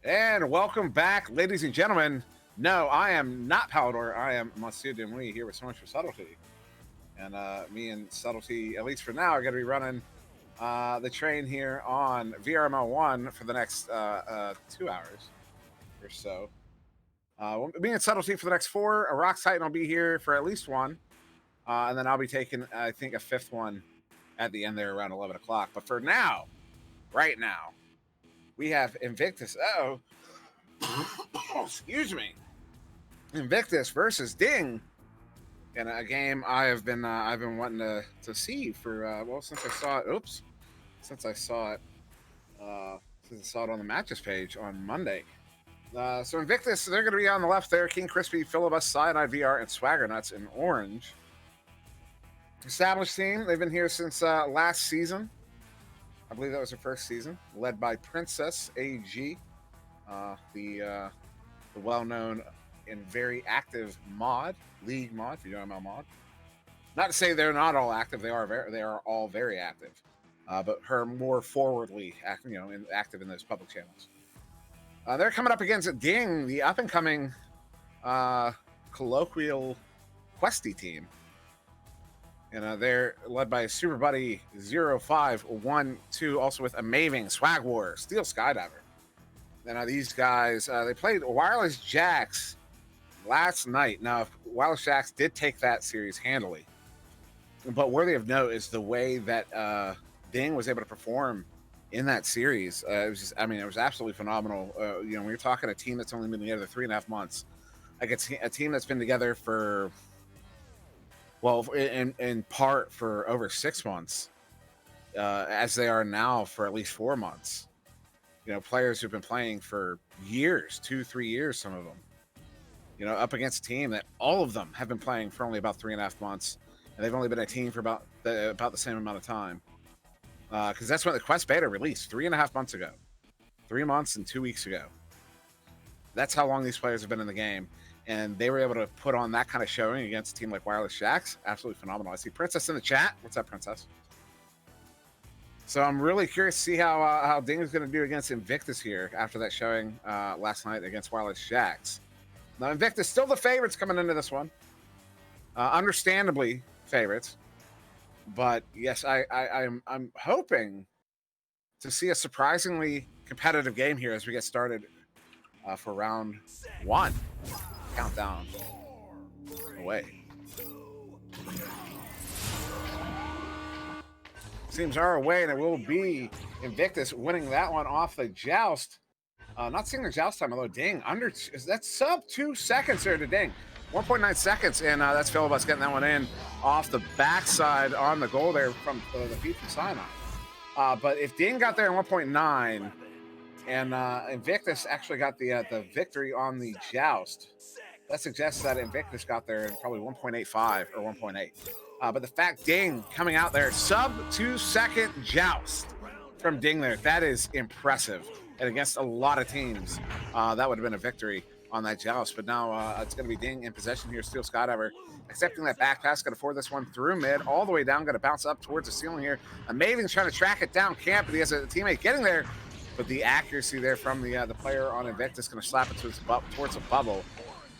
And welcome back, ladies and gentlemen. No, I am not Palador. I am SirDimwi here with So Much for Subtlety. And me and Subtlety, at least for now, are going to be running the train here on VRML 1 for the next 2 hours or so. Me and Subtlety for the next 4. A Rock Titan will be here for at least 1. And then I'll be taking, I think, a 5th one at the end there around 11 o'clock. But for now, right now, we have Invictus. Oh, excuse me. Invictus versus Ding, in a game I've been wanting to see for well, since I saw it. Oops, since I saw it on the matches page on Monday. So Invictus, they're going to be on the left there. King Crispy, Filibus, Cyanide VR, and Swagger Nuts in orange. Established team. They've been here since last season. I believe that was her first season, led by Princess AG, the well-known and very active league mod, VRML mod. Not to say they're not all active; they are all very active, but her more forwardly active, active in those public channels. They're coming up against Ding, the up-and-coming colloquial questy team. And they're led by Super Buddy 0512, also with Amazing Swag War, Steel Skydiver. Then these guys, they played Wireless Jax last night. Now, Wireless Jax did take that series handily. But worthy of note is the way that Ding was able to perform in that series. It was just, it was absolutely phenomenal. When you're talking a team that's only been together 3.5 months, like a team that's been together for... Well, in part for over 6 months, as they are now for at least 4 months. Players who've been playing for years, 2-3 years, some of them. Up against a team that all of them have been playing for only about 3.5 months, and they've only been a team for about the same amount of time. Because that's when the Quest Beta released 3.5 months ago, 3 months and 2 weeks ago. That's how long these players have been in the game. And they were able to put on that kind of showing against a team like Wireless Jax. Absolutely phenomenal. I see Princess in the chat. What's up, Princess? So I'm really curious to see how Ding is going to do against Invictus here after that showing last night against Wireless Jax. Now, Invictus still the favorites coming into this one. Understandably favorites. But yes, I'm hoping to see a surprisingly competitive game here as we get started for round 1. Countdown away. Seems our way, and it will be Invictus winning that one off the joust. Not seeing the joust time, although Ding that's sub 2 seconds there to Ding. 1.9 seconds, and that's Filibus getting that one in off the backside on the goal there from the feed from Cyanide. But if Ding got there in 1.9, and Invictus actually got the victory on the joust, that suggests that Invictus got there in probably 1.85 or 1.8. But the fact Ding coming out there, sub 2 second joust from Ding there, that is impressive. And against a lot of teams, that would have been a victory. on that Joust. But now it's going to be Ding in possession here. Steel Skydiver accepting that back pass. Going to forward this one through mid, all the way down. Going to bounce up towards the ceiling here. Amazing's trying to track it down. Can't, but he has a teammate getting there. But the accuracy there from the player on Invictus going to slap it towards the bubble.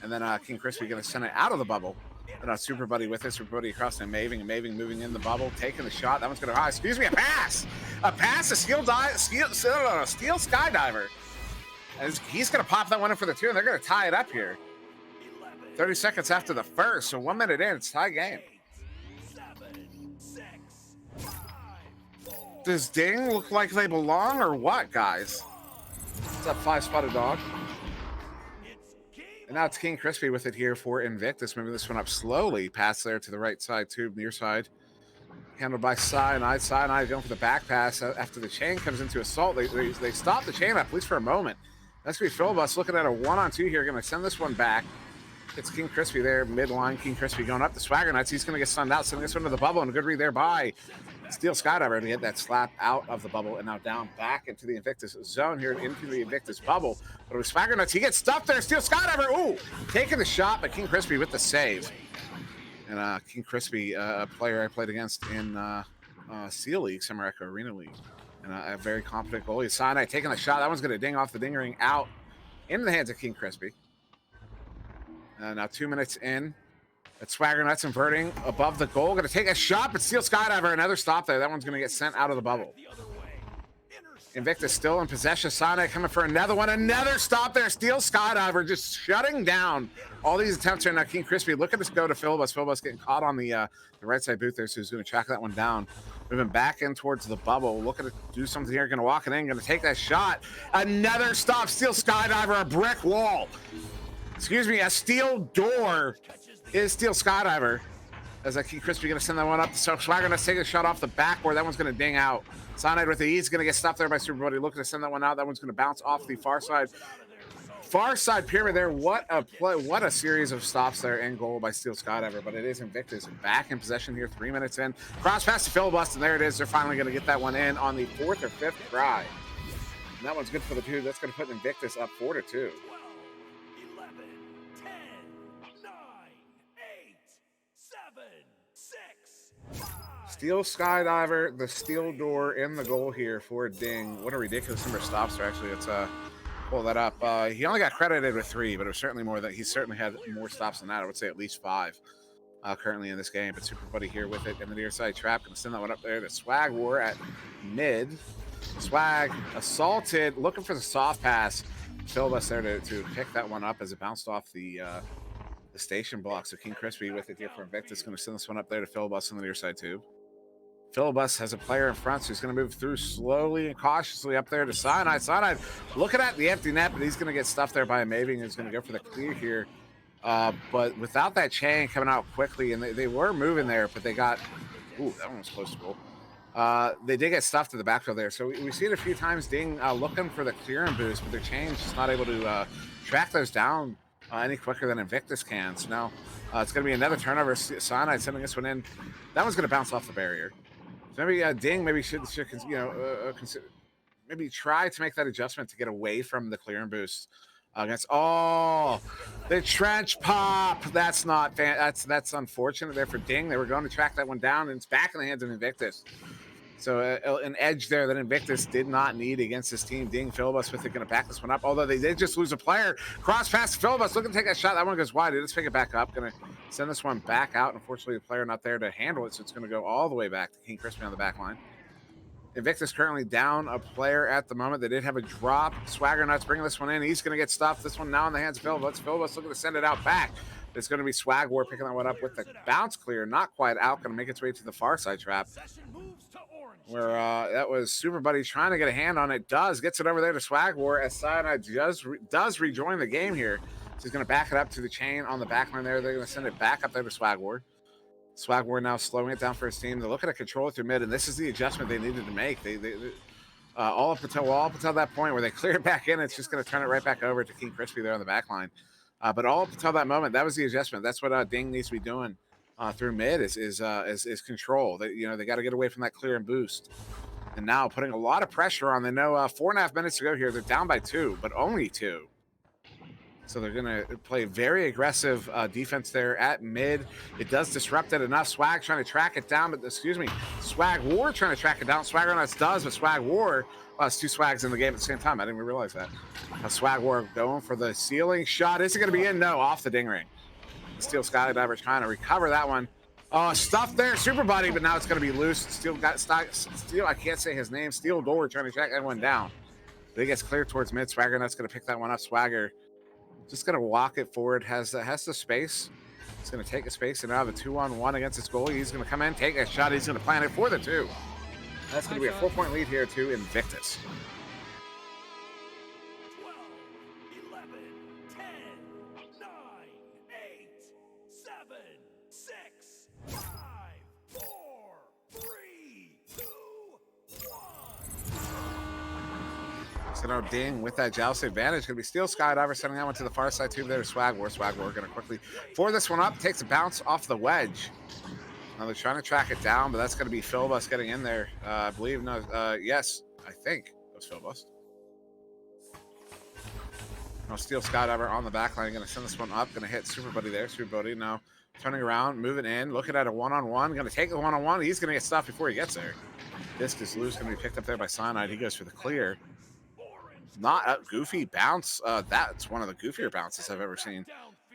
And then King Crispy going to send it out of the bubble. And Super Buddy with it. Super Buddy across to Amazing. Amazing moving in the bubble, taking the shot. That one's going to, excuse me, a pass. A pass to Steel Skydiver. And he's going to pop that one in for the 2, and they're going to tie it up here. 30 seconds after the first, so 1 minute in, it's tie game. Does Ding look like they belong or what, guys? What's up, 5-spotted dog? And now it's King Crispy with it here for Invictus. Moving this one up slowly. Pass there to the right side, tube, near side. Handled by Cyanide. Cyanide going for the back pass. After the chain comes into assault, they stop the chain up, at least for a moment. That's going to be Philbus looking at a 1-on-2 here. Going to send this one back. It's King Crispy there, midline. King Crispy going up to Swagger Nuts. He's going to get stunned out, sending this one to the bubble. And a good read there by Steel Skydiver to get that slap out of the bubble and now down back into the Invictus zone here, into the Invictus bubble. But it was Swagger Nuts. He gets stuffed there. Steel Skydiver, ooh, taking the shot, but King Crispy with the save. And King Crispy, a player I played against in Seal League, Summer Echo Arena League. And a very competent goalie. Cyanide taking the shot. That one's going to ding off the ding ring out into the hands of King Crispy. Now 2 minutes in. It's Swagger Nuts inverting above the goal. Going to take a shot, but Steel Skydiver, another stop there. That one's going to get sent out of the bubble. Invictus still in possession. Sonic coming for another one. Another stop there. Steel Skydiver just shutting down all these attempts right now. King Crispy looking to go to Philbus. Philbus getting caught on the right side boot there, so he's going to track that one down. Moving back in towards the bubble. Looking to do something here. Going to walk it in. Going to take that shot. Another stop. Steel Skydiver, a brick wall. Excuse me, a steel door is Steel Skydiver. As King Crispy going to send that one up. So Swagger Nuts taking a shot off the backboard. That one's going to ding out. Cyanide with the ease, going to get stopped there by Super Buddy. Looking to send that one out. That one's going to bounce off the far side. Far side pyramid there. What a play. What a series of stops there and goal by Steel Skydiver. But it is Invictus back in possession here. 3 minutes in. Cross pass to Philbus, and there it is. They're finally going to get that one in on the 4th or 5th try. And that one's good for the 2. That's going to put Invictus up 4-2. Steel Skydiver, the steel door in the goal here for Ding. What a ridiculous number of stops there. Actually, let's pull that up. He only got credited with 3, but it was certainly more that he certainly had more stops than that. I would say at least 5 currently in this game. But Super Buddy here with it in the near side trap. Going to send that one up there to Swag War at mid. Swag assaulted, looking for the soft pass. Philbus there to pick that one up as it bounced off the station block. So King Crispy with it here for Invictus. Going to send this one up there to Philbus on the near side too. Philbus has a player in front, so he's going to move through slowly and cautiously up there to Cyanide. Cyanide looking at the empty net, but he's going to get stuffed there by Amazing. He's going to go for the clear here. But without that chain coming out quickly, and they were moving there, but they got, ooh, that one was close to goal. They did get stuffed to the backfield there. So we see it a few times, Ding looking for the clearing boost, but their chain's just not able to track those down any quicker than Invictus can. So now it's going to be another turnover. Cyanide sending this one in. That one's going to bounce off the barrier. So maybe Ding maybe should consider, maybe try to make that adjustment to get away from the clearing boost against the trench pop. That's not that's unfortunate there for Ding. They were going to track that one down, and it's back in the hands of Invictus. So an edge there that Invictus did not need against this team. Ding, Philbus with it, going to back this one up. Although they did just lose a player. Cross pass to Philbus, looking to take that shot. That one goes wide. Let's pick it back up. Going to send this one back out. Unfortunately, the player not there to handle it, so it's going to go all the way back to King Crispy on the back line. Invictus currently down a player at the moment. They did have a drop. Swagger Nuts bringing this one in. He's going to get stuffed. This one now in the hands of Philbus. Philbus looking to send it out back. It's going to be Swag War picking that one up with the bounce clear. Not quite out. Going to make its way to the far side trap. Where that was Super Buddy trying to get a hand on it. Gets it over there to Swag War as Cyanide does rejoin the game here. So he's going to back it up to the chain on the back line there. They're going to send it back up there to Swag War. Swag War now slowing it down for his team. They're looking to control it through mid, and this is the adjustment they needed to make. They all up until that point where they clear it back in, it's just going to turn it right back over to King Crispy there on the back line. But all up until that moment, that was the adjustment. That's what Ding needs to be doing through mid is control. They got to get away from that clear and boost. And now putting a lot of pressure on. They know 4.5 minutes to go here. They're down by 2, but only 2. So they're going to play very aggressive defense there at mid. It does disrupt it enough. Swag trying to track it down, but excuse me, Swag War trying to track it down. Swagger Nuts does, but Swag War, it's two Swags in the game at the same time. I didn't even realize that. Swag War going for the ceiling shot. Is it going to be in? No, off the ding ring. Steel Skydiver trying to recover that one. Stuff there, Super Buddy, but now it's going to be loose. Steel got stock. Steel, I can't say his name. Steel Door trying to track that one down. But it gets cleared towards mid. Swagger Nuts going to pick that one up. Swagger just going to walk it forward. Has the space. It's going to take a space and now have a 2-on-1 against his goalie. He's going to come in, take a shot. He's going to plant it for the 2. That's going to be a 4-point lead here to Invictus. 12, 11, 10, 9, 8, 7, 6, 5, 4, 3, 2, 1. So now Ding with that joust advantage. Going to be Steel Skydiver sending that one to the far side tube there. Swag War. Swag War going to quickly for this one up. Takes a bounce off the wedge. Now they're trying to track it down, but that's going to be Philbus getting in there. I believe, no, yes, I think it was Philbus. Now Steel Skydiver on the back line. Going to send this one up. Going to hit Super Buddy there. Super Buddy now turning around, moving in, looking at a one-on-one. Going to take the one-on-one. He's going to get stuffed before he gets there. Disc is loose. Going to be picked up there by Cyanide. He goes for the clear. Not a goofy bounce. That's one of the goofier bounces I've ever seen.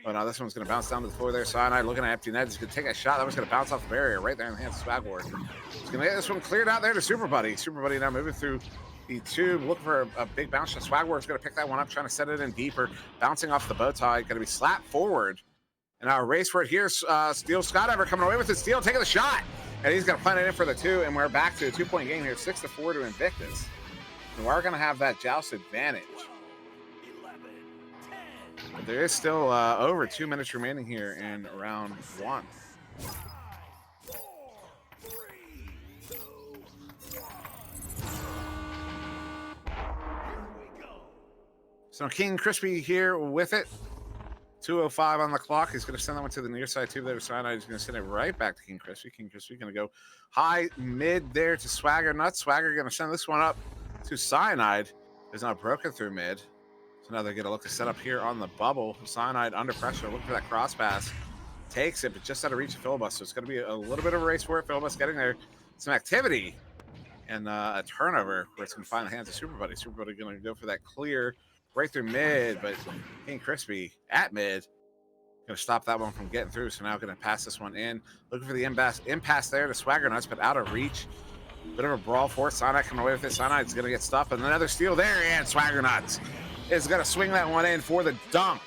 But this one's going to bounce down to the floor there. Cyanide looking at empty net. He's going to take a shot. That was going to bounce off the barrier right there in the hands of Swag War. He's going to get this one cleared out there to Super Buddy. Super Buddy now moving through the tube, looking for a big bounce shot. Swag War is going to pick that one up, trying to set it in deeper. Bouncing off the bow tie. Going to be slapped forward. And now a race for it here. Steel Skydiver coming away with it. Steel taking the shot. And he's going to plant it in for the 2. And we're back to a 2-point game here. 6-4 to Invictus. We are going to have that joust advantage. But there is still over 2 minutes remaining here in round 1. 5, 4, 3, 2, 1. Here we go. So King Crispy here with it. 2:05 on the clock. He's going to send that one to the near side tube there. Cyanide. He's going to send it right back to King Crispy. King Crispy going to go high mid there to Swagger Nuts. Swagger going to send this one up to Cyanide. Is not broken through mid. So now they're going to look to set up here on the bubble. Cyanide under pressure, looking for that cross pass. Takes it, but just out of reach of Philbus. So it's going to be a little bit of a race for it. Philbus getting there. Some activity. And a turnover where it's going to find the hands of Super Buddy. Super Buddy going to go for that clear right through mid. But King Crispy at mid. Going to stop that one from getting through. So now going to pass this one in. Looking for the impasse there to Swagger Nuts, but out of reach. Bit of a brawl for it. Cyanide coming away with it. Cyanide's going to get stuffed. And another steal there. And Swagger Nuts is going to swing that one in for the dunk.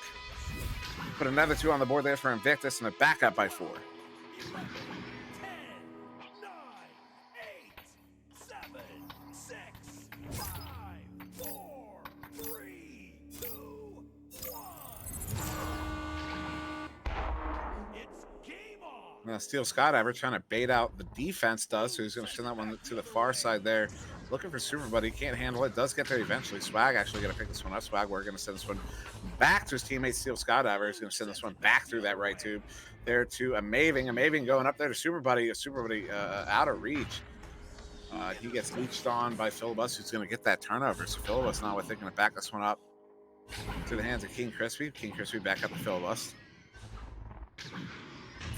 Put another 2 on the board there for Invictus, and a backup by 4. 11, 10, 9, 8, 7, 6, 5, 4, 3, 2, 1. It's game on. Now Steel Skydiver trying to bait out the defense does, so he's going to send that one to the far side there. Looking for Super Buddy, can't handle it. Does get there eventually. Swag actually going to pick this one up. Swag, we're going to send this one back to his teammate Steel Skydiver. He's going to send this one back through that right tube there to Amazing. Amazing going up there to Super Buddy. Super Buddy out of reach. He gets leached on by Philbus, who's going to get that turnover. So Philbus now with it, going to back this one up to the hands of King Crispy. King Crispy back up to Philbus.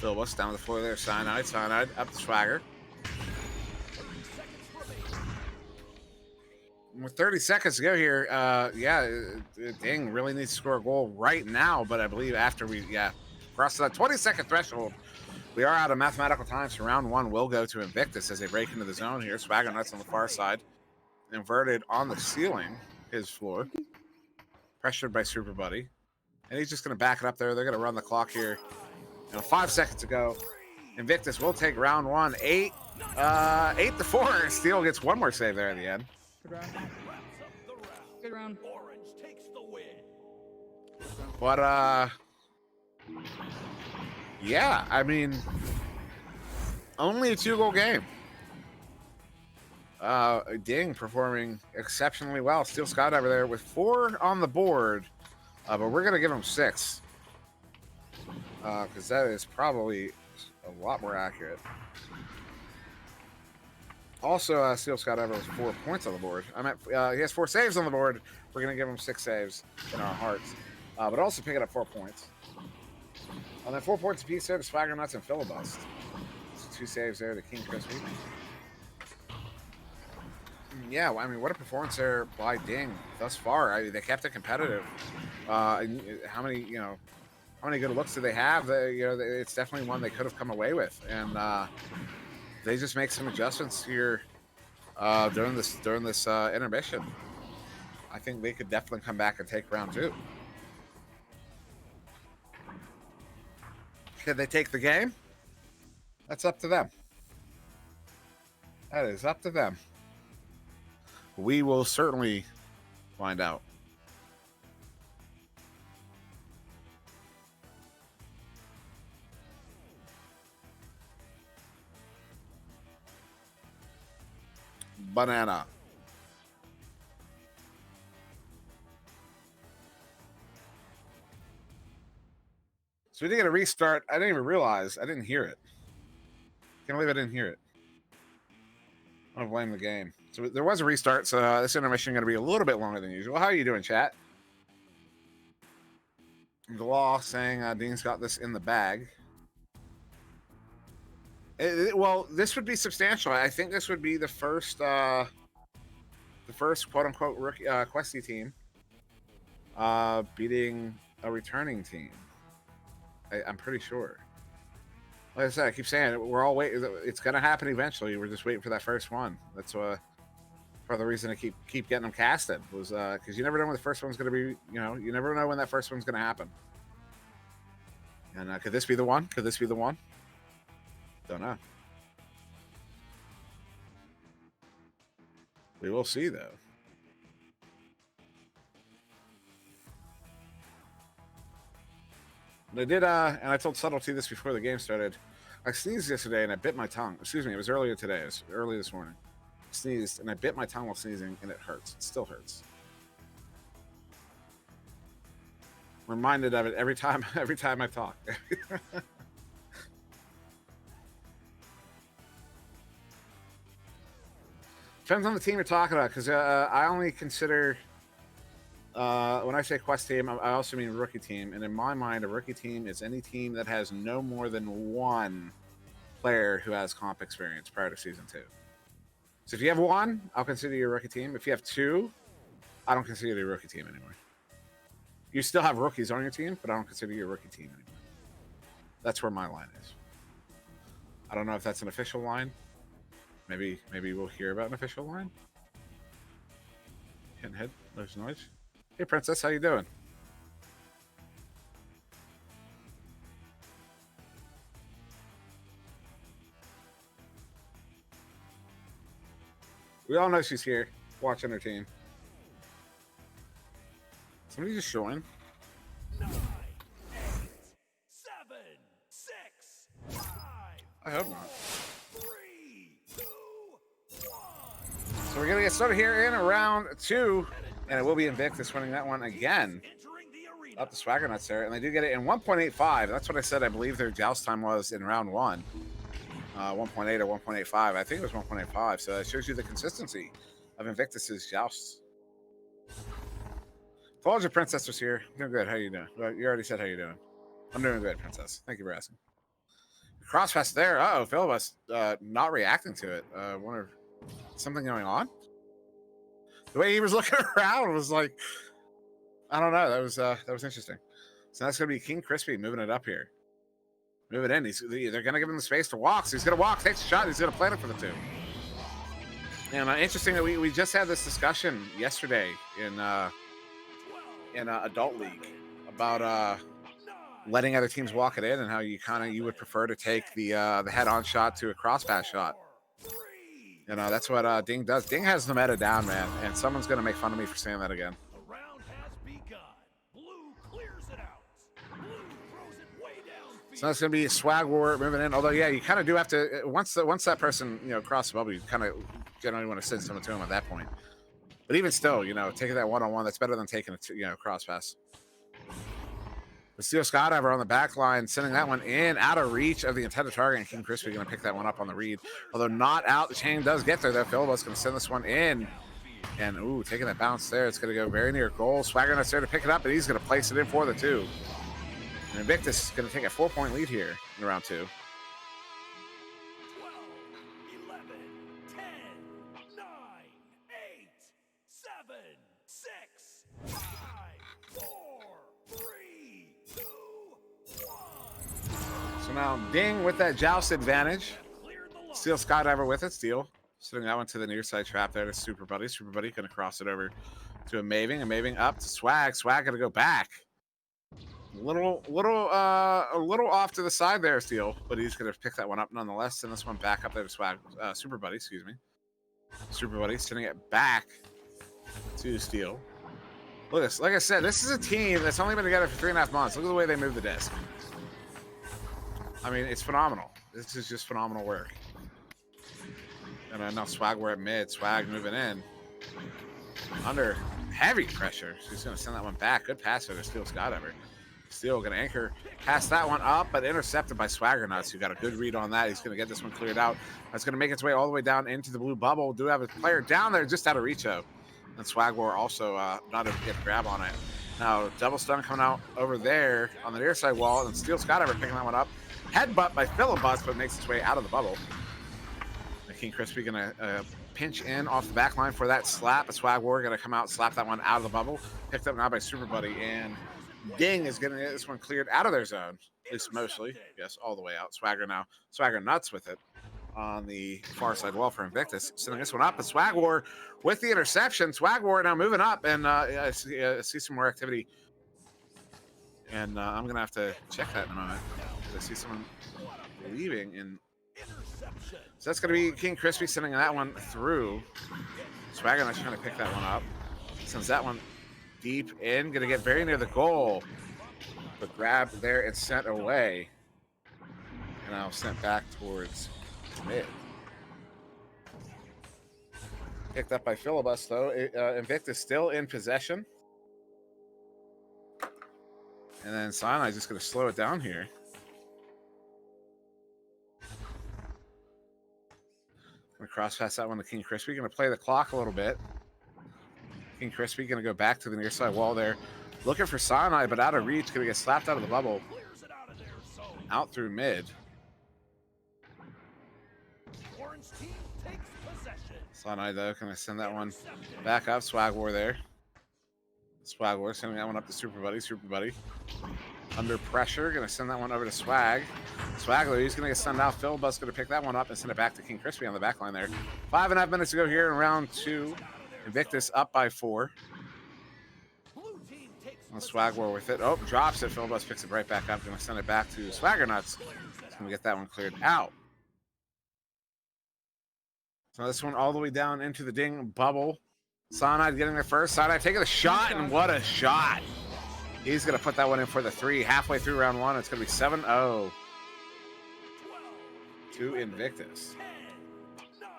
Philbus down the floor there. Cyanide. Cyanide up to Swagger. With 30 seconds to go here, Ding really needs to score a goal right now, but I believe after we, cross that 20-second threshold, we are out of mathematical time, so round 1 will go to Invictus as they break into the zone here. Swagger Nuts on the far side, inverted on the ceiling, his floor, pressured by Super Buddy, and he's just going to back it up there. They're going to run the clock here. 5 seconds to go. Invictus will take round 1, 8-4. Steel gets one more save there at the end. Good round. Good round. Orange takes the win. But yeah, I mean, only a 2-goal game. Ding performing exceptionally well. Steel Skydiver there with 4 on the board, but we're gonna give him 6 because that is probably a lot more accurate. Also, Steel Skydiver has 4 points on the board. He has 4 saves on the board. We're going to give him 6 saves in our hearts. but also picking up 4 points. And then 4 points apiece there to Swagger Nuts and Filibust. So 2 saves there to King Crispy. Yeah, I mean, what a performance there by Ding thus far. They kept it competitive. And how many, how many good looks do they have? It's definitely one they could have come away with, and they just make some adjustments here during this intermission. I think they could definitely come back and take round 2. Could they take the game? That's up to them. That is up to them. We will certainly find out. Banana. So we did get a restart. I didn't even realize. I didn't hear it. Can't believe I didn't hear it. I don't blame the game. So there was a restart, so this intermission is going to be a little bit longer than usual. How are you doing, chat? Glaw saying Dean's got this in the bag. Well, this would be substantial. I think this would be the first quote-unquote rookie Questy team beating a returning team. I'm pretty sure. Like I said, I keep saying it, we're all waiting. It's going to happen eventually. We're just waiting for that first one. That's part of the reason I keep getting them casted was because you never know when the first one's going to be. You never know when that first one's going to happen. And could this be the one? Could this be the one? Don't know. We will see, though. And I did, and I told Subtlety this before the game started. I sneezed yesterday and I bit my tongue. Excuse me, it was earlier today. It was early this morning. I sneezed and I bit my tongue while sneezing, and it hurts. It still hurts. I'm reminded of it every time I talk. Depends on the team you're talking about, because I only consider, when I say quest team, I also mean rookie team. And in my mind, a rookie team is any team that has no more than one player who has comp experience prior to Season 2. So if you have one, I'll consider you a rookie team. If you have two, I don't consider you a rookie team anymore. You still have rookies on your team, but I don't consider you a rookie team anymore. That's where my line is. I don't know if that's an official line. Maybe we'll hear about an official line. Hitting head, there's noise. Hey, Princess, how you doing? We all know she's here, watching her team. Somebody just join. 9, 8, 7, 6, 5. I hope not. 3, 2, 1. So we're gonna get started here in round 2, and it will be Invictus winning that one again. Entering the arena. Up the Swagger Nuts there, and they do get it in 1.85. That's what I said. I believe their joust time was in round 1. 1.8 or 1.85. I think it was 1.85. So that shows you the consistency of Invictus's jousts. Told you Princess was here. Doing good. How you doing? Well, you already said how you doing. I'm doing good, Princess. Thank you for asking. Crossfest there. Oh, Philibus not reacting to it. Wonder something going on. The way he was looking around was like, I don't know. That was interesting. So that's gonna be King Crispy moving it up here. Move it in. They're going to give him the space to walk. So he's going to walk, takes a shot. He's going to plant it for the 2. And interesting that we just had this discussion yesterday in Adult League about letting other teams walk it in and how you would prefer to take the head-on shot to a cross-pass shot. That's what Ding does. Ding has the meta down, man. And someone's going to make fun of me for saying that again. The round has begun. Blue clears it out. Blue throws it way downfield. So that's going to be a swag war moving in. Although, yeah, you kind of do have to once that person crosses the bubble, you kind of generally want to send someone to him at that point. But even still, taking that one-on-one, that's better than taking a cross pass. The Steel Skydiver on the back line, sending that one in out of reach of the intended target, and King Crispy going to pick that one up on the read. Although not out, the chain does get there. Though Philibus going to send this one in And, ooh, taking that bounce there. It's going to go very near goal. Swagger Nuts there to pick it up, and he's going to place it in for the 2. And Invictus is going to take a 4-point lead here in round 2. 12, 11, 10, 9, 8, 7, 6, 5, 4, 3, 2, 1. So now Ding with that joust advantage. Cleared the line. Steel Skydiver with it. Steel sitting that one to the near side trap there to Super Buddy. Super Buddy going to cross it over to Amazing. Amazing up to Swag. Swag going to go back. A little off to the side there, Steel, but he's going to pick that one up nonetheless. Send this one back up there to Swag. Super Buddy, excuse me. Super Buddy sending it back to Steel. Look at this. Like I said, this is a team that's only been together for 3.5 months. Look at the way they move the disc. I mean, it's phenomenal. This is just phenomenal work. And now Swag, we're at mid. Swag moving in. Under heavy pressure. So he's going to send that one back. Good pass there to Steel Skydiver. Steel going to anchor. Pass that one up, but intercepted by Swagger Nuts, who got a good read on that. He's going to get this one cleared out. That's going to make its way all the way down into the blue bubble. Do have a player down there just out of reach, though. And Swag War also not able to get a grab on it. Now, double stun coming out over there on the near side wall. And Steel Skydiver picking that one up. Headbutt by Philibus, but makes its way out of the bubble. King Crispy going to pinch in off the back line for that slap. A Swag War going to come out, slap that one out of the bubble. Picked up now by Super Buddy. And Ding is going to get this one cleared out of their zone. At least mostly. Yes, all the way out. Swagger now. Swagger Nuts with it on the far side wall for Invictus. Sending this one up. A Swag War with the interception. Swag War now moving up. And I see some more activity. And I'm going to have to check that in a moment. I see someone leaving in. So that's going to be King Crispy sending that one through. Swagger Nuts trying to pick that one up. Sends that one deep in. Going to get very near the goal. But grabbed there and sent away. And now sent back towards mid. Picked up by Philibus, though. Invictus still in possession. And then Sinai just going to slow it down here. Going to cross pass that one to King Crispy. Going to play the clock a little bit. King Crispy going to go back to the near side wall there. Looking for Sinai, but out of reach. Going to get slapped out of the bubble. Out through mid. Sinai, though, going to send that one back up. Swag War there. Swag War sending that one up to Super Buddy. Super Buddy under pressure. Going to send that one over to Swag. Swagler, he's going to get stunned out. Philibus going to pick that one up and send it back to King Crispy on the back line there. 5.5 minutes to go here in round 2. Invictus up by 4. And Swag War with it. Oh, drops it. Philibus picks it right back up. Going to send it back to Swagger Nuts. He's going to get that one cleared out. So this one all the way down into the Ding bubble. Cyanide getting there first. Cyanide taking the shot, and what a shot. He's going to put that one in for the 3. Halfway through round 1, it's going to be 7-0 to Invictus. 10, 9,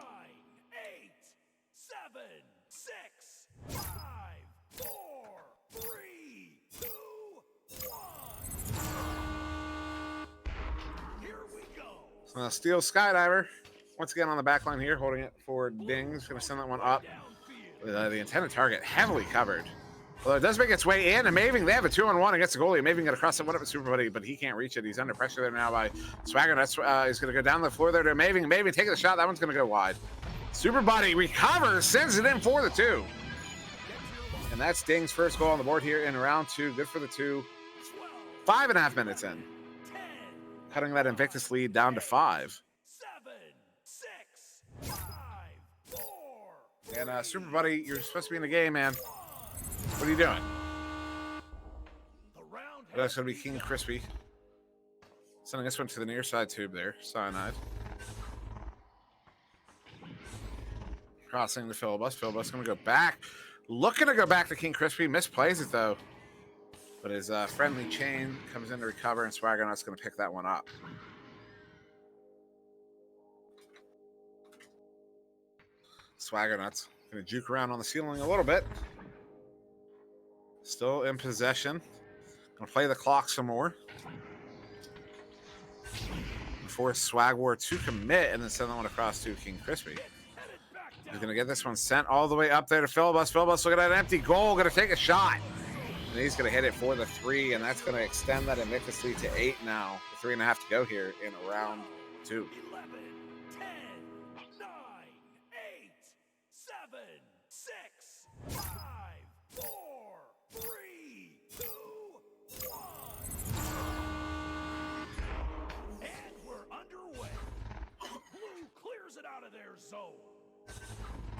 8, 7, 6, 5, 4, 3, 2, 1. Here we go. So now Steel Skydiver, once again on the back line here, holding it for Ding. He's going to send that one up. The intended target heavily covered. Although it does make its way in. Amazing, they have a 2-on-1 against the goalie. Amazing going to cross that one up with Super Buddy, but he can't reach it. He's under pressure there now by Swagger. That's he's going to go down the floor there to Amazing. Amazing taking the shot. That one's going to go wide. Super Buddy recovers, sends it in for the 2. And that's Ding's first goal on the board here in round 2. Good for the 2. 5.5 minutes in. Cutting that Invictus lead down to 5. 7, 6, 5, 4. And Super Buddy, you're supposed to be in the game, man. What are you doing? That's going to be King Crispy. Sending this one to the near side tube there. Cyanide. Crossing the Philibus. Philibus going to go back. Looking to go back to King Crispy. Misplays it, though. But his friendly chain comes in to recover, and Swagger Nut's going to pick that one up. Swagger Nuts going to juke around on the ceiling a little bit. Still in possession. Going to play the clock some more. Force Swag War to commit and then send that one across to King Crispy. He's gonna get this one sent all the way up there to Filibus. Filibus looking at an empty goal, gonna take a shot. And he's gonna hit it for the 3, and that's gonna extend that Invictus lead to 8 now. 3.5 to go here in round 2. 11, 10, 9, 8, 7, 6, 5, 4, 3, 2, 1. And we're underway. Blue clears it out of their zone.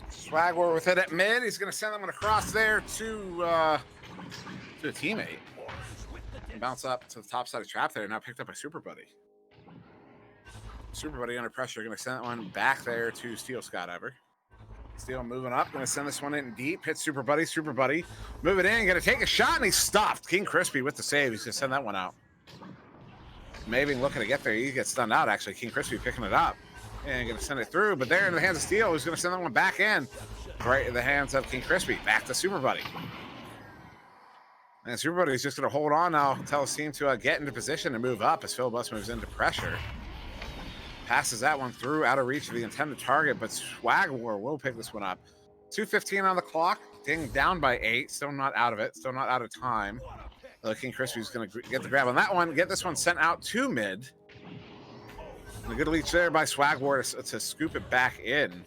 Swagwar with it at mid. He's gonna send that one across there to a teammate. Orange with the And bounce up to the top side of trap there. Now picked up by Super Buddy. Super Buddy under pressure. Going to send that one back there to Steel Skydiver. Steel moving up. Going to send this one in deep. Hit Super Buddy. Super Buddy. Move it in. Going to take a shot, and he's stopped. King Crispy with the save. He's going to send that one out. Maving looking to get there. He gets stunned out, actually. King Crispy picking it up. And going to send it through. But there in the hands of Steel, he's going to send that one back in. Right in the hands of King Crispy. Back to Super Buddy. And Super Buddy is just going to hold on now. Tell his team to get into position and move up as Filibus moves into pressure. Passes that one through, out of reach of the intended target, but Swagwar will pick this one up. 2:15 on the clock. Ding down by 8. Still not out of it. Still not out of time. King Crispy's going to get the grab on that one. Get this one sent out to mid. And a good reach there by Swagwar to scoop it back in.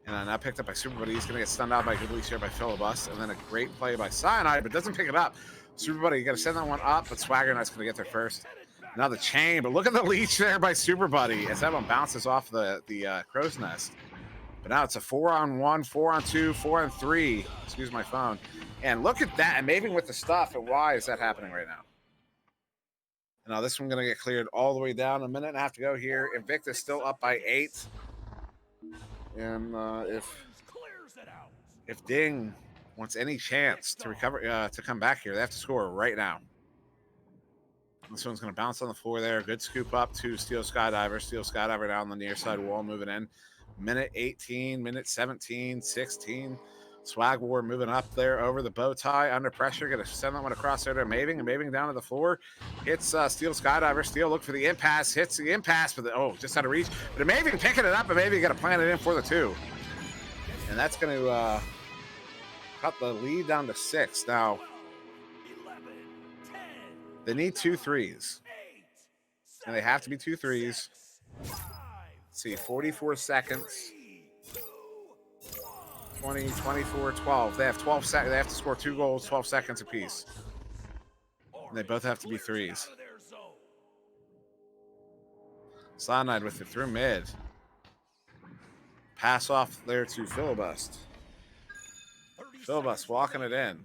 And now picked up by Super Buddy. He's going to get stunned out by a good reach here by Filibus. And then a great play by Cyanide, but doesn't pick it up. Super Buddy, you got to send that one up, but Swagger Knight's going to get there first. Now the chain, but look at the leech there by Super Buddy as that one bounces off the crow's nest. But now it's a 4-on-1, 4-on-2, 4-on-3. Excuse my phone. And look at that. And maybe with the stuff, and why is that happening right now? And now this one's going to get cleared all the way down. A minute and a half to go here. Invictus still up by 8. And if Ding wants any chance to recover, to come back here, they have to score right now. This one's going to bounce on the floor there. Good scoop up to Steel Skydiver. Steel Skydiver down the near side wall, moving in. Minute 18, minute 17, 16. Swagwar moving up there over the bow tie, under pressure. Going to send that one across there to Maving. And Maving down to the floor. Hits Steel Skydiver. Steel look for the impasse. Hits the impasse, but just out of reach. But Maving picking it up, and Maving got to plant it in for the 2. And that's going to cut the lead down to 6. Now, they need 2 threes. And they have to be 2 threes. Let's see, 44 seconds. 20, 24, 12. They have 12 seconds. They have to score 2 goals, 12 seconds apiece. And they both have to be 3s. Cyanide with it through mid. Pass off there to Filibust. Filibust walking it in.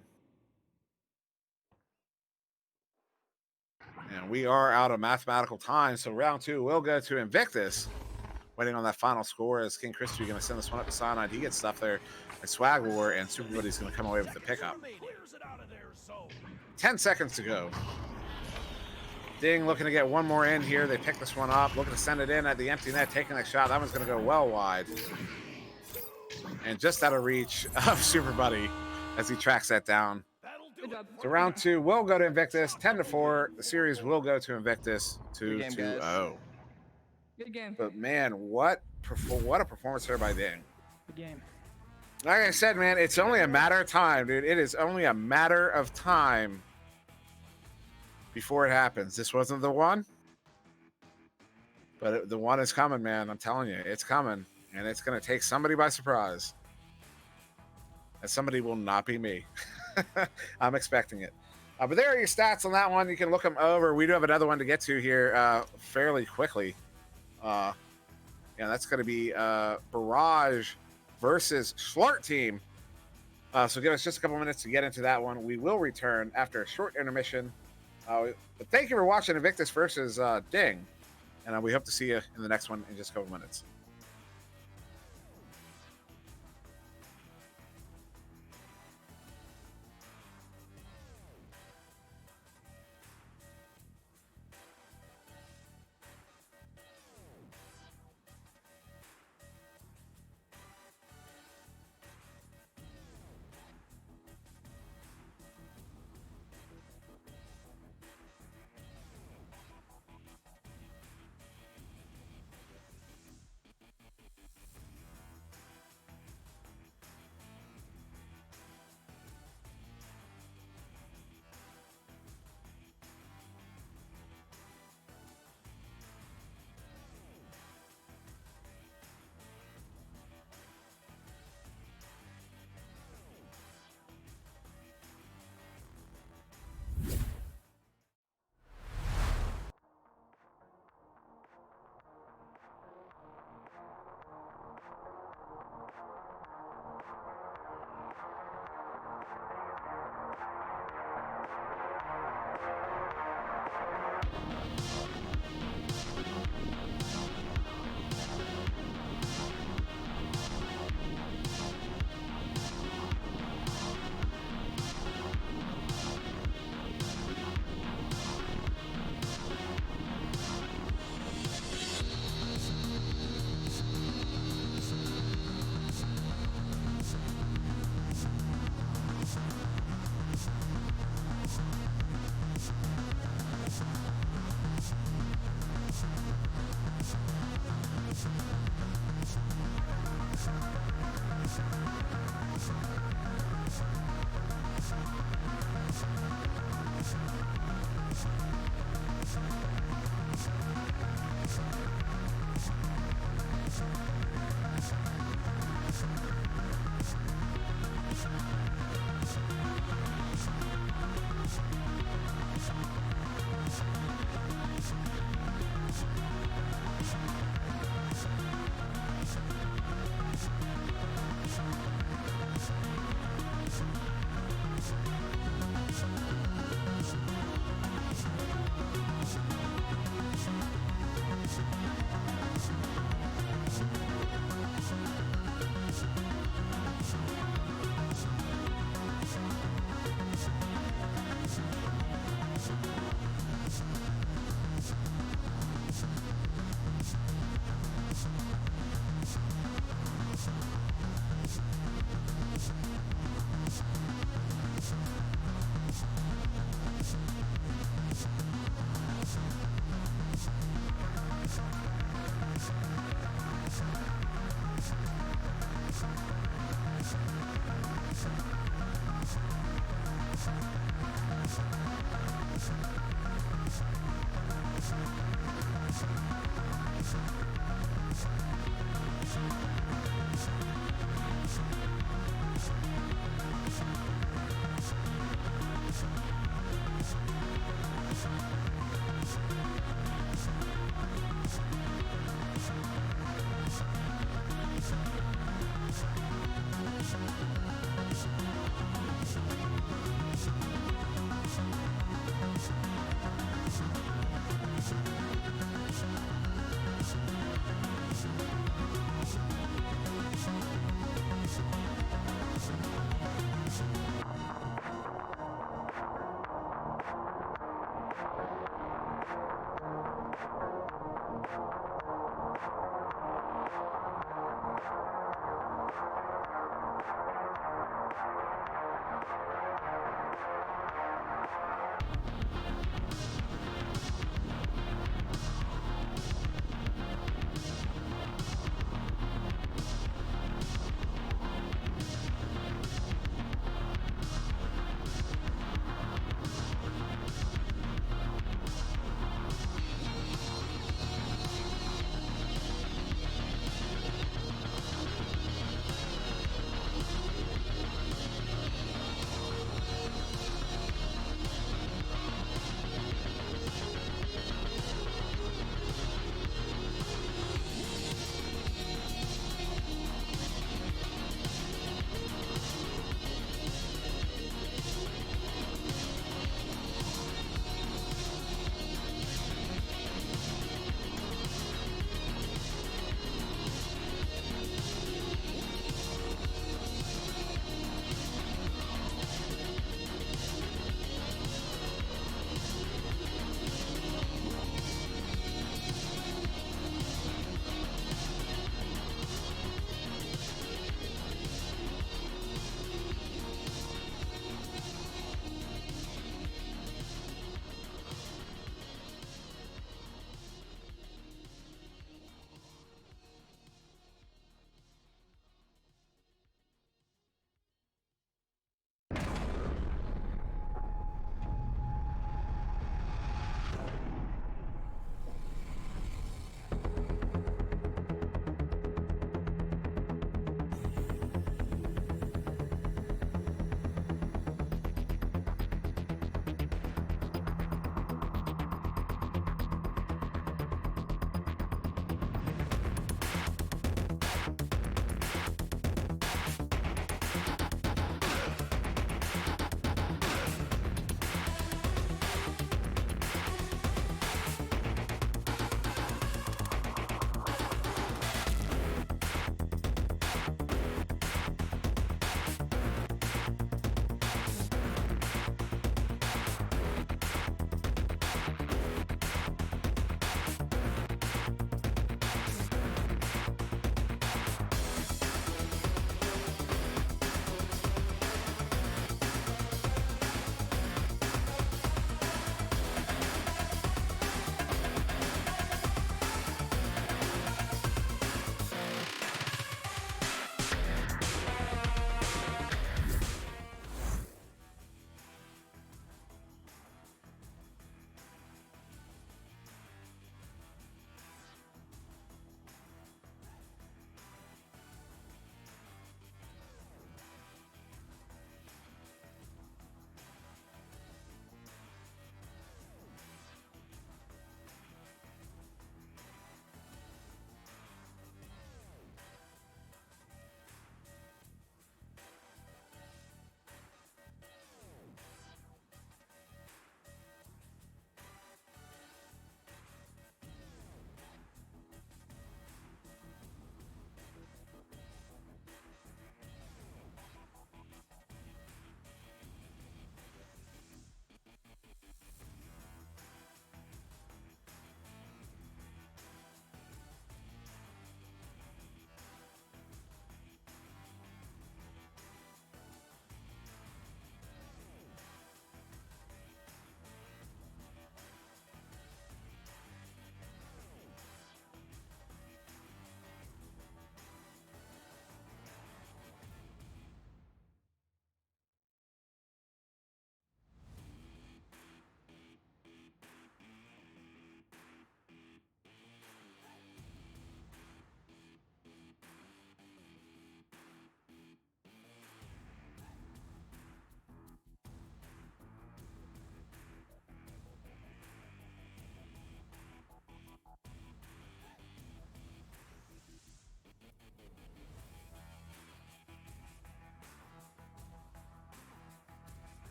And we are out of mathematical time, so round 2 will go to Invictus. Waiting on that final score as King Crispy going to send this one up to Cyanide. He gets stuff there at Swagwar, and Super Buddy's going to come away with the pickup. 10 seconds to go. Ding looking to get one more in here. They pick this one up, looking to send it in at the empty net, taking that shot. That one's going to go well wide. And just out of reach of Super Buddy as he tracks that down. So round 2 will go to Invictus, 10-4. The series will go to Invictus, 2-0. Good game. But man, what a performance there by Ding. Good game. Like I said, man, it's only a matter of time, dude. It is only a matter of time before it happens. This wasn't the one, but the one is coming, man. I'm telling you, it's coming, and it's going to take somebody by surprise. And somebody will not be me. I'm expecting it. But there are your stats on that one. You can look them over. We do have another one to get to here fairly quickly. Yeah, that's going to be Barrage versus Schlart team. So give us just a couple minutes to get into that one. We will return after a short intermission. But thank you for watching Invictus versus Ding. And we hope to see you in the next one in just a couple minutes.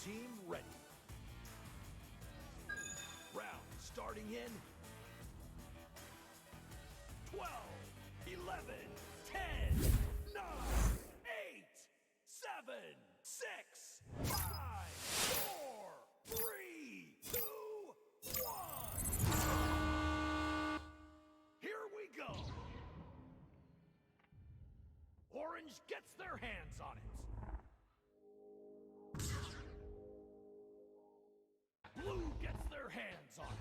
team ready. Round starting in 12, 11, 10, 9, 8, 7, 6, 5, 4, 3, 2, 1. Here we go. Orange gets their hands on it. Blue gets their hands on it.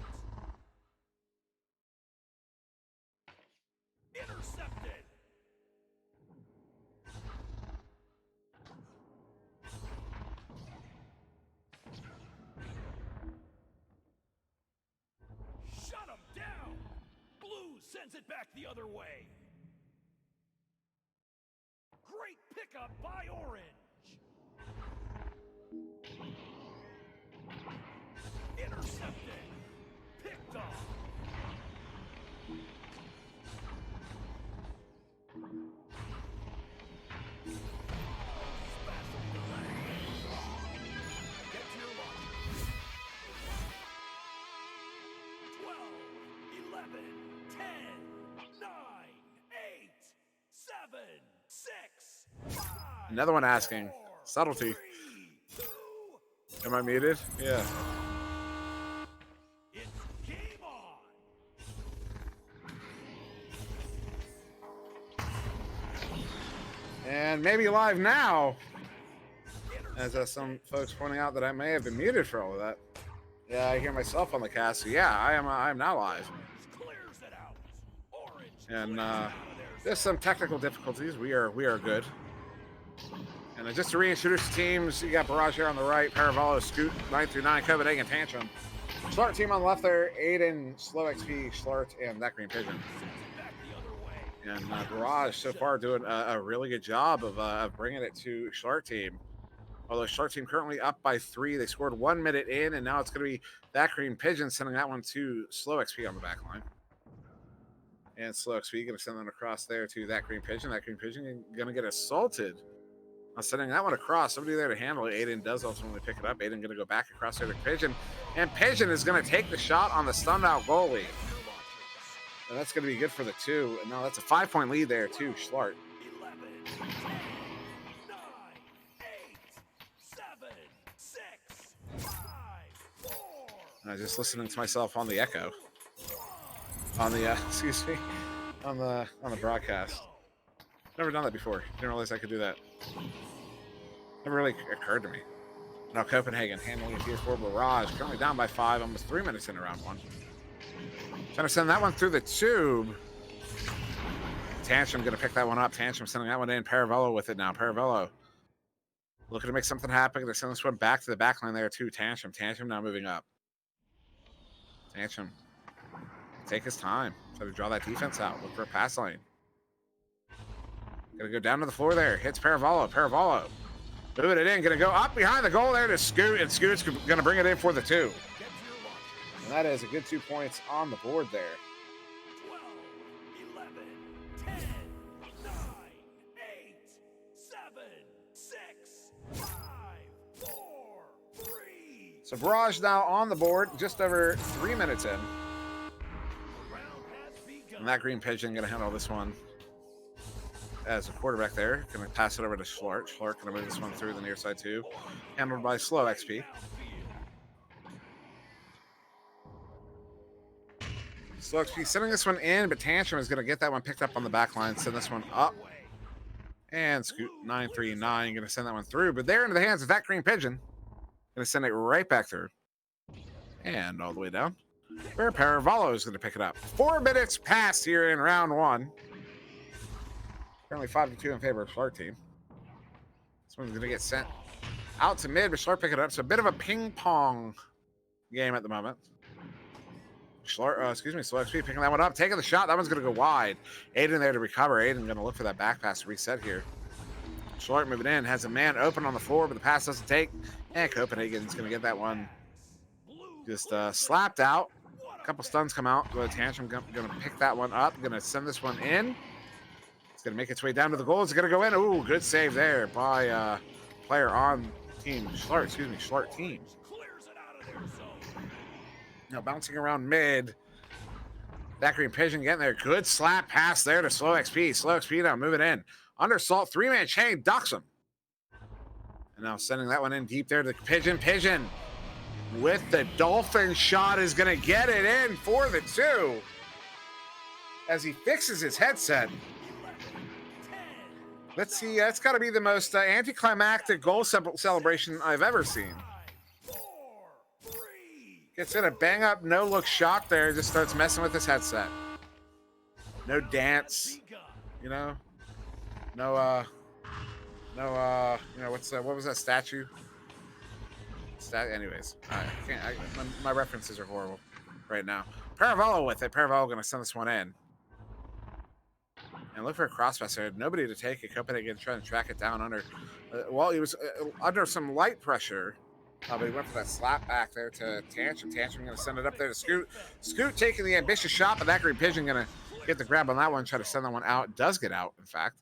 Intercepted. Shut him down. Blue sends it back the other way. Great pickup by Orange. Intercepted. Picked off. Special delay. Get to your launcher. 12, 11, 10, 9, 8, 7, 6, 5. Another one asking. Subtlety. 3, 2, Am I muted? Yeah. it's game on. And maybe live now. As some folks pointing out that I may have been muted for all of that. Yeah, I hear myself on the cast. So yeah, I am now live. Clears it out. Orange And clears it out of there. there's some technical difficulties. We are good. And just to reintroduce the teams, you got Barrage here on the right, Paravallo, Scoot, 9 through 9, Copenhagen, Tantrum. Schlart team on the left there, Aiden, Slow XP, Schlart, and that Green Pigeon. Back the other way. And Barrage so far doing a really good job of bringing it to Schlart team. Although Schlart team currently up by 3, they scored 1 minute in, and now it's going to be that Green Pigeon sending that one to Slow XP on the back line. And Slow XP going to send that across there to that Green Pigeon. That Green Pigeon going to get assaulted. I'm sending that one across. Somebody there to handle it. Aiden does ultimately pick it up. Aiden going to go back across there to Pigeon. And Pigeon is going to take the shot on the stunned out goalie. And that's going to be good for the 2. And now that's a 5-point lead there to Schlart. 11, 10, 9, 8, 7, 6, 5, 4. And I was just listening to myself on the echo. On the, excuse me, on the broadcast. Never done that before. Didn't realize I could do that. Never really occurred to me. Now Copenhagen handling a PS4 Barrage, currently down by 5, almost 3 minutes into round 1. Trying to send that one through the tube. Tantrum going to pick that one up. Tantrum sending that one in. Paravello with it now. Paravello looking to make something happen. They're sending this one back to the back line there too. Tantrum. Tantrum now moving up. Tantrum. Take his time. Try to draw that defense out. Look for a pass lane. Gonna go down to the floor there. Hits Paravallo. Paravallo. Moving it in. Gonna go up behind the goal there to Scoot. And Scoot's gonna bring it in for the 2. And that is a good 2 points on the board there. 12, 11, 10, 9, 8, 7, 6, 5, 4, 3. So Barrage now on the board, just over 3 minutes in. The round has begun. And that Green Pigeon gonna handle this one as a quarterback there. Gonna pass it over to Schlart. Schlart gonna move this one through the near side too. Handled by Slow XP. Slow XP sending this one in, but Tantrum is gonna get that one picked up on the back line, send this one up. And Scoot 939 gonna send that one through, but they're into the hands of that Green Pigeon. Gonna send it right back through. And all the way down. Where Paravallo is gonna pick it up. 4 minutes passed here in round 1. Currently 5-2 in favor of Schlart team. This one's gonna get sent out to mid, but Schlart pick it up. So a bit of a ping pong game at the moment. Schlart, Slow XP picking that one up, taking the shot. That one's gonna go wide. Aiden there to recover. Aiden gonna look for that back pass to reset here. Schlart moving in, has a man open on the floor, but the pass doesn't take. And Copenhagen's gonna get that one just slapped out. A couple stuns come out. Go to Tantrum, gonna pick that one up. Gonna send this one in. It's gonna make its way down to the goal. It's gonna go in. Ooh, good save there by player on Schlart team. Clears it out of their zone. Now bouncing around mid. That green pigeon getting there. Good slap pass there to Slow XP. Slow XP now moving in. Under Salt, 3-man chain, ducks him. And now sending that one in deep there to pigeon. Pigeon with the dolphin shot is going to get it in for the 2. As he fixes his headset. Let's see, that's got to be the most anticlimactic goal celebration I've ever seen. 4, 3. Gets in a bang-up, no-look shot there. Just starts messing with his headset. No dance, you know? No, you know, what was that statue? Anyways, my references are horrible right now. Paravello with it. Paravello going to send this one in. And look for a crosspass there. Nobody to take it. Copenhagen trying to track it down under. Well, he was under some light pressure. But he went for that slap back there to Tantrum. Tantrum going to send it up there to Scoot. Scoot taking the ambitious shot, but that green pigeon going to get the grab on that one. Try to send that one out. Does get out, in fact.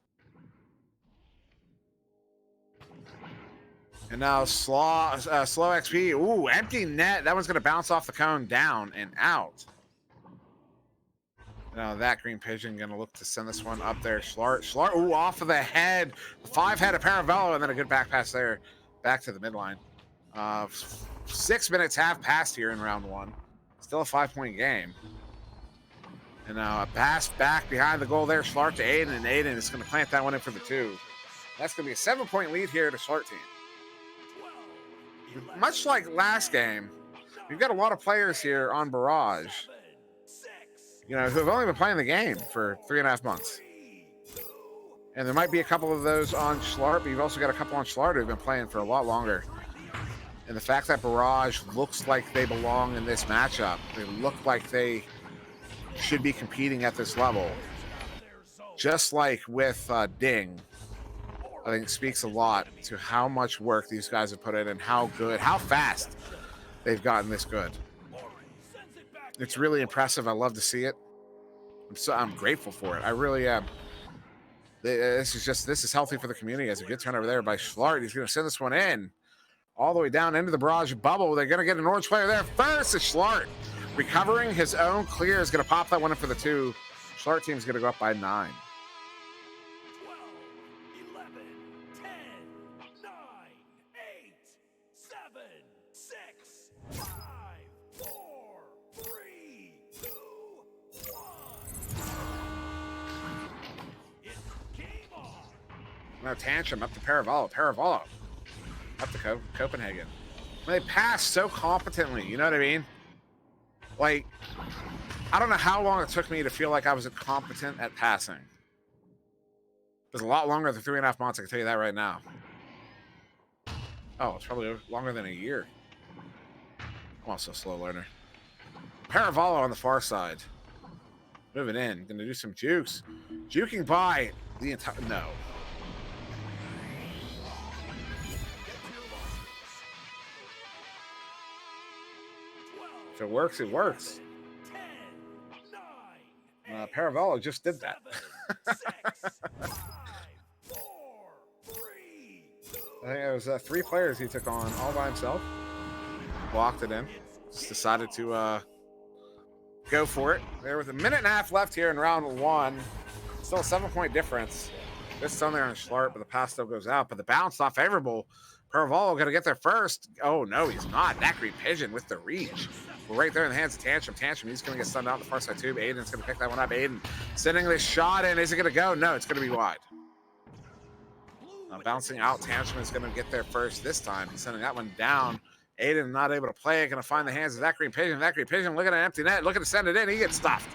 And now Slow XP. Ooh, empty net. That one's going to bounce off the cone down and out. Now that green pigeon going to look to send this one up there. Schlart, ooh, off of the head. 5-head of Paravello, and then a good back pass there. Back to the midline. 6 minutes have passed here in round 1. Still a 5-point game. And now a pass back behind the goal there. Schlart to Aiden, and Aiden is going to plant that one in for the 2. That's going to be a 7-point lead here to Schlart team. Much like last game, we've got a lot of players here on Barrage, you know, who have only been playing the game for 3.5 months. And there might be a couple of those on Schlart, but you've also got a couple on Schlart who've been playing for a lot longer. And the fact that Barrage looks like they belong in this matchup, they look like they should be competing at this level, just like with Ding, I think speaks a lot to how much work these guys have put in and how good, how fast they've gotten this good. It's really impressive. I love to see it. I'm grateful for it. I really am. This is healthy for the community. As a good turnover there by Schlart. He's going to send this one in all the way down into the Barrage bubble. They're going to get an orange player there first. It's Schlart recovering his own clear. Is going to pop that one in for the 2. Schlart team's going to go up by 9. 12, 11, 10, 9, 8, 7, 6, 5, 4, 3, 2, 1. It's game on. Now Tantrum up to Paravello. Paravello up to Copenhagen. They pass so competently, you know what I mean? Like, I don't know how long it took me to feel like I was competent at passing. It was a lot longer than 3.5 months, I can tell you that right now. Oh, it's probably longer than a year. I'm also a slow learner. Paravello on the far side. Moving in. Gonna do some jukes. Juking by the entire... No. If it works, it works. 10, 9, Paravello just did that. 6, 5, 4, 3, 2. I think it was 3 players he took on all by himself. Blocked it in. Just decided to go for it. There was a 1.5 minutes left here in round 1. Still a 7-point difference. This time there on Schlart, but the pass still goes out. But the bounce not favorable. Paravello going to get there first. Oh, no, he's not. That green pigeon with the reach. We're right there in the hands of Tantrum. Tantrum, he's going to get stunned out on the far side, too. Aiden's going to pick that one up. Aiden sending this shot in. Is it going to go? No, it's going to be wide. Bouncing out. Tantrum is going to get there first this time. He's sending that one down. Aiden not able to play it. Going to find the hands of that green pigeon. That green pigeon looking at an empty net. Looking to send it in. He gets stuffed.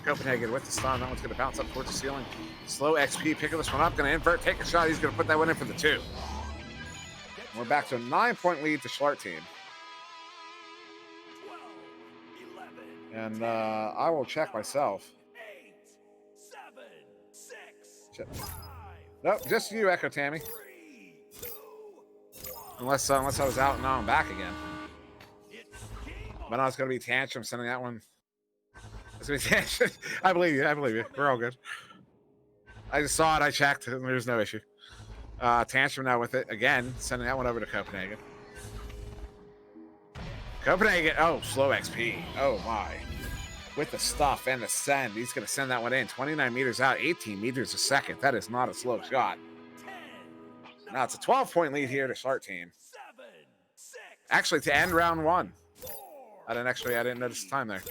Copenhagen with the stun. That one's going to bounce up towards the ceiling. Slow XP picking this one up. Going to invert, take a shot. He's going to put that one in for the 2. We're back to a 9-point lead to Schlart team. 12, 11, And I will check myself. 8, 7, 6, Check. 5, Nope, just you, Echo Tammy. 3, 2, 1. Unless I was out and now I'm back again. It's game on. But now it's going to be Tantrum sending that one. It's going to be Tantrum. I believe you. We're all good. I just saw it. I checked. And there's no issue. Tantrum now with it again, sending that one over to Copenhagen. Copenhagen, oh, slow XP. Oh my. With the stuff and the send, he's going to send that one in. 29 meters out, 18 meters a second. That is not a slow shot. Now it's a 12-point lead here to Schlart team. Actually, to end round one. I didn't notice the time there.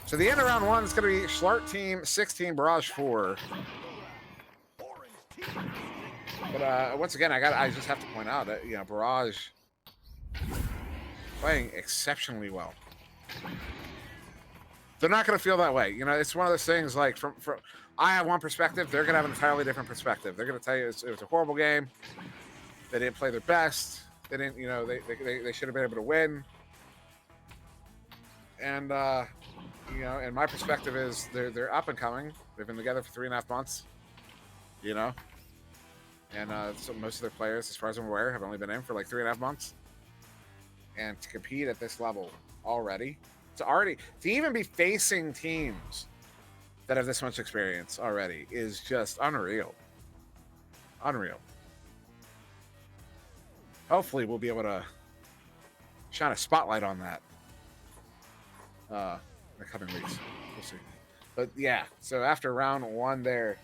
So the end of round one is going to be Schlart team 16, Barrage 4. But once again, I just have to point out that, you know, Barrage playing exceptionally well. They're not going to feel that way. You know, it's one of those things like from I have one perspective. They're going to have an entirely different perspective. They're going to tell you it was a horrible game. They didn't play their best. They didn't, you know, they should have been able to win. And, you know, and my perspective is they're up and coming. They've been together for 3.5 months, you know. And so most of their players, as far as I'm aware, have only been in for like 3.5 months. And to compete at this level already, to even be facing teams that have this much experience already is just unreal. Unreal. Hopefully we'll be able to shine a spotlight on that in the coming weeks. We'll see. But yeah, so after round one there,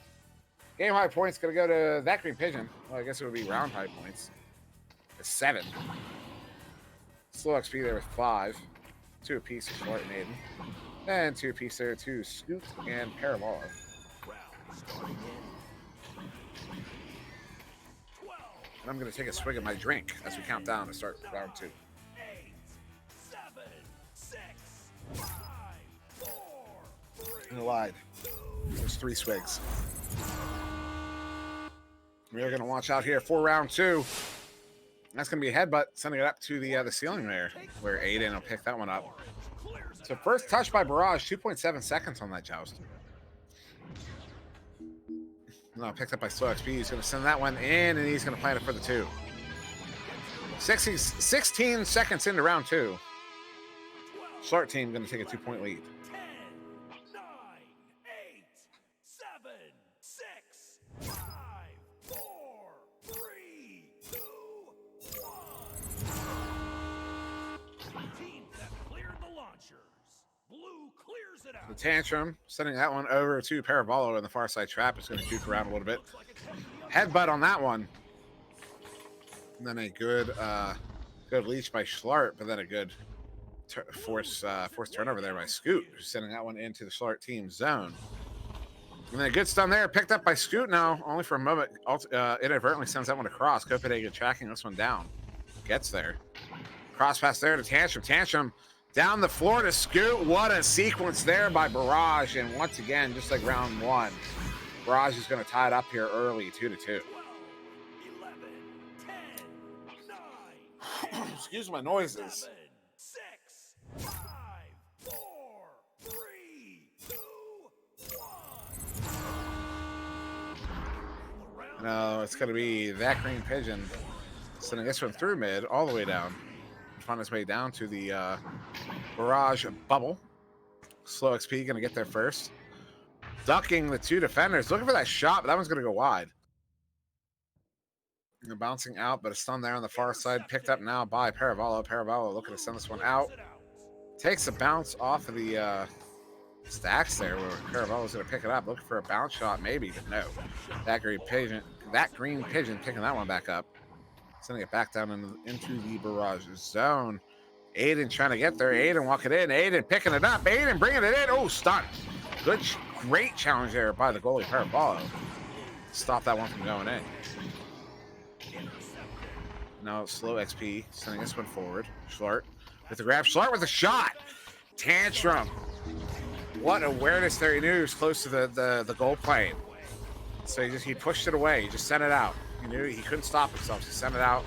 game high points going to go to that green pigeon. Well, I guess it would be round high points. It's 7. Slow XP there with 5. 2 apiece to Schlart and Aiden. And 2 apiece there to Scoot and Parabolo. And I'm going to take a swig of my drink as we count down to start round 2. 8, 7, 6, 5, 4, 3. And I lied. There's 3 swigs. We're going to watch out here for round 2. That's going to be a headbutt, sending it up to the ceiling there, where Aiden will pick that one up. So first touch by Barrage, 2.7 seconds on that joust. No, picked up by Slow XP. He's going to send that one in, and he's going to plant it for the 2. 16 seconds into round 2. Schlart team going to take a 2-point lead. 10, 9, 8, 7, 6, 5, 4, 3, 2, 1. Teams have cleared the launchers. Blue clears it out. The Tantrum, sending that one over to Parabolo in the far side trap. Is going to juke around a little bit. Headbutt on that one. And then a good leash by Schlart, but then a good force turnover there by Scoot, who's sending that one into the Schlart team zone. And then a good stun there, picked up by Scoot now, only for a moment. Inadvertently sends that one across. Copenhagen tracking this one down. Gets there. Cross pass there to Tantrum. Tantrum down the floor to Scoot. What a sequence there by Barrage. And once again, just like round 1, Barrage is going to tie it up here early, 2-2. 11, 10, 9, Excuse my noises. 7, 6, 5, 4, 3, 2, 1. No, it's going to be that green pigeon sending this one through mid all the way down. Find his way down to the Barrage bubble. Slow XP going to get there first. Ducking the 2 defenders. Looking for that shot, but that one's going to go wide. And bouncing out, but a stun there on the far side. Picked up now by Parabolo. Parabolo looking to send this one out. Takes a bounce off of the stacks there where Parabolo's going to pick it up. Looking for a bounce shot maybe, but no. That green pigeon picking that one back up. Sending it back down into the Barrage zone. Aiden trying to get there. Aiden walking in. Aiden picking it up. Aiden bringing it in. Oh, stun. Great challenge there by the goalie, Parabolo. Stop that one from going in. Now Slow XP sending this one forward. Schlart with the grab. Schlart with a shot. Tantrum. What awareness there. He knew he was close to the goal plane. So he pushed it away. He just sent it out. He knew he couldn't stop himself. So he sent it out.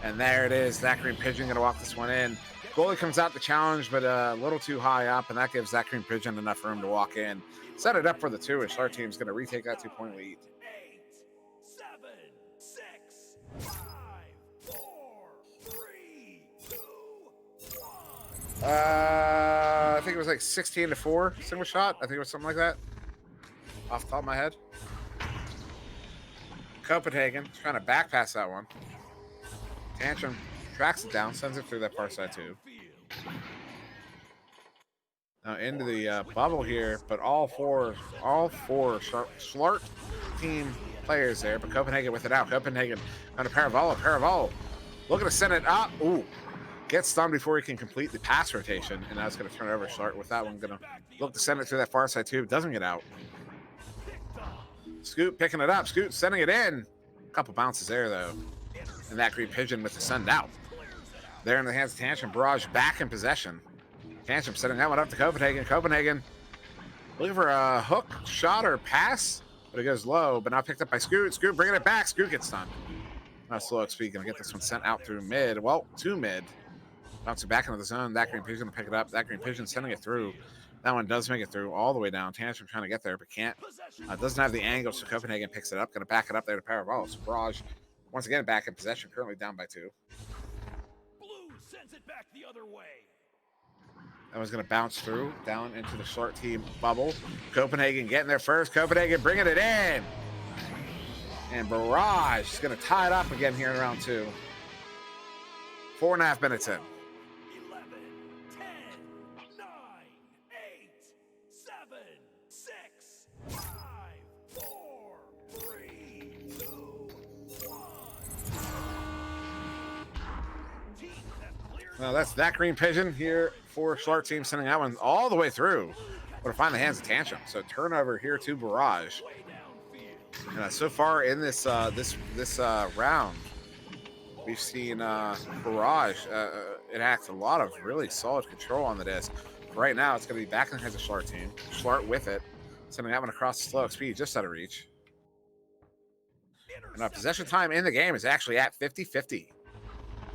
And there it is. That green pigeon going to walk this one in. Goalie comes out the challenge, but a little too high up, and that gives that green pigeon enough room to walk in. Set it up for the 2, and Schlart team's going to retake that 2-point lead. 8, 7, 6, 5, 4, 3, 2, 1. I think it was like 16-4 single shot. I think it was something like that. Off the top of my head. Copenhagen trying to back pass that one. Tantrum tracks it down, sends it through that far side too. Now into the bubble here, but all four Schlart team players there, but Copenhagen with it out. Copenhagen on a Paravolo. Looking to send it up. Ooh. Gets stunned before he can complete the pass rotation, and now it's going to turn it over Schlart with that one. Going to look to send it through that far side too. Doesn't get out. Scoot picking it up. Scoot sending it in. A couple bounces there, though. And that green pigeon with the send out. There in the hands of Tantrum. Barrage back in possession. Tantrum setting that one up to Copenhagen. Copenhagen looking for a hook, shot, or pass, but it goes low, but now picked up by Scoot. Scoot bringing it back. Scoot gets stunned. Now slow XP going to get this one sent out through mid. Well, to mid. Bouncing back into the zone. That green pigeon going to pick it up. That green pigeon sending it through. That one does make it through all the way down. Tantrum trying to get there, but can't. Doesn't have the angle, so Copenhagen picks it up. Going to back it up there to Paravolo. So Barrage, once again, back in possession. Currently down by 2. Blue sends it back the other way. That one's going to bounce through, down into the Schlart team bubble. Copenhagen getting there first. Copenhagen bringing it in. And Barrage is going to tie it up again here in round 2. 4.5 minutes in. 11, 10, 9, 8, 7, 6, 5, 4, 3, 2, 1. Teams have cleared. Well, that's that green pigeon here for Schlart team, sending that one all the way through. But to find the hands of Tantrum. So turnover here to Barrage. And so far in this round, we've seen Barrage enact a lot of really solid control on the disc. Right now, it's going to be back in the hands of Schlart team. Schlart with it, sending that one across the slow speed, just out of reach. And possession time in the game is actually at 50-50.